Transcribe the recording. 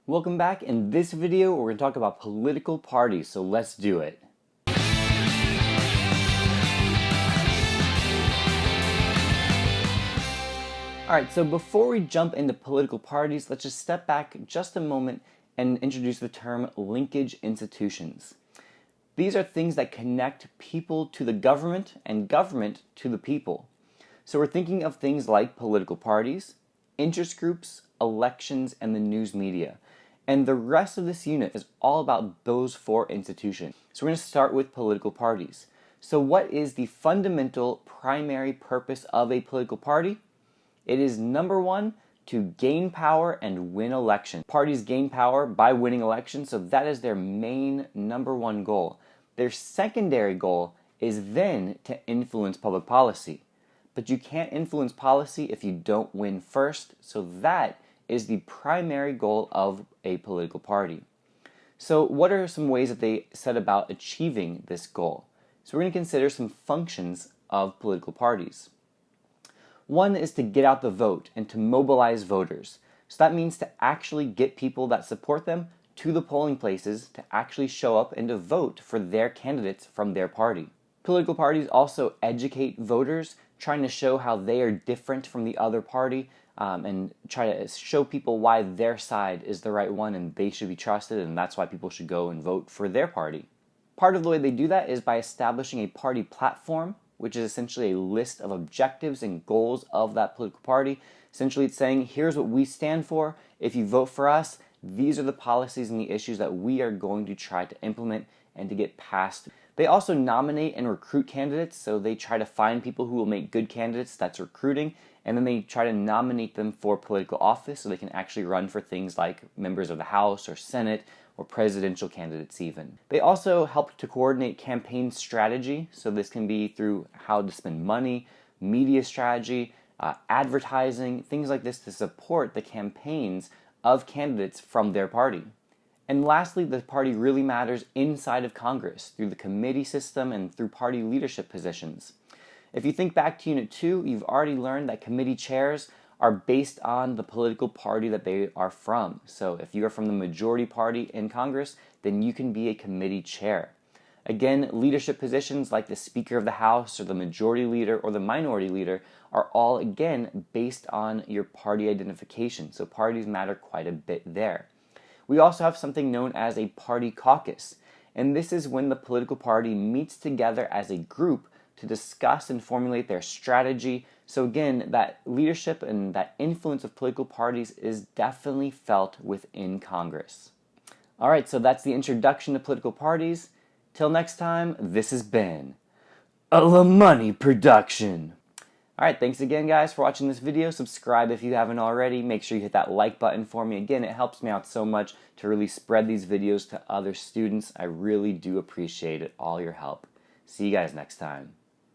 Welcome back. In this video, we're going to talk about political parties, so let's do it. Alright, so before we jump into political parties, let's just step back just a moment and introduce the term linkage institutions. These are things that connect people to the government and government to the people. So we're thinking of things like political parties, interest groups, elections, and the news media. And the rest of this unit is all about those four institutions. So we're going to start with political parties. So what is the fundamental primary purpose of a political party? It is number one, to gain power and win elections. Parties gain power by winning elections, so that is their main number one goal. Their secondary goal is then to influence public policy. But you can't influence policy if you don't win first, so that is the primary goal of a political party. So what are some ways that they set about achieving this goal? So we're going to consider some functions of political parties. One is to get out the vote and to mobilize voters. So that means to actually get people that support them to the polling places to actually show up and to vote for their candidates from their party. Political parties also educate voters, trying to show how they are different from the other party and try to show people why their side is the right one and they should be trusted, and that's why people should go and vote for their party. Part of the way they do that is by establishing a party platform, which is essentially a list of objectives and goals of that political party. Essentially, it's saying, here's what we stand for. If you vote for us, these are the policies and the issues that we are going to try to implement and to get passed. They also nominate and recruit candidates, so they try to find people who will make good candidates, that's recruiting, and then they try to nominate them for political office so they can actually run for things like members of the House or Senate or presidential candidates even. They also help to coordinate campaign strategy, so this can be through how to spend money, media strategy, advertising, things like this to support the campaigns of candidates from their party. And lastly, the party really matters inside of Congress through the committee system and through party leadership positions. If you think back to Unit 2, you've already learned that committee chairs are based on the political party that they are from. So if you are from the majority party in Congress, then you can be a committee chair. Again, leadership positions like the Speaker of the House or the Majority Leader or the Minority Leader are all, again, based on your party identification. So parties matter quite a bit there. We also have something known as a party caucus, and this is when the political party meets together as a group to discuss and formulate their strategy. So again, that leadership and that influence of political parties is definitely felt within Congress. All right, so that's the introduction to political parties. Till next time, this has been a La Money production. All right, thanks again, guys, for watching this video. Subscribe if you haven't already. Make sure you hit that like button for me. Again, it helps me out so much to really spread these videos to other students. I really do appreciate it, all your help. See you guys next time.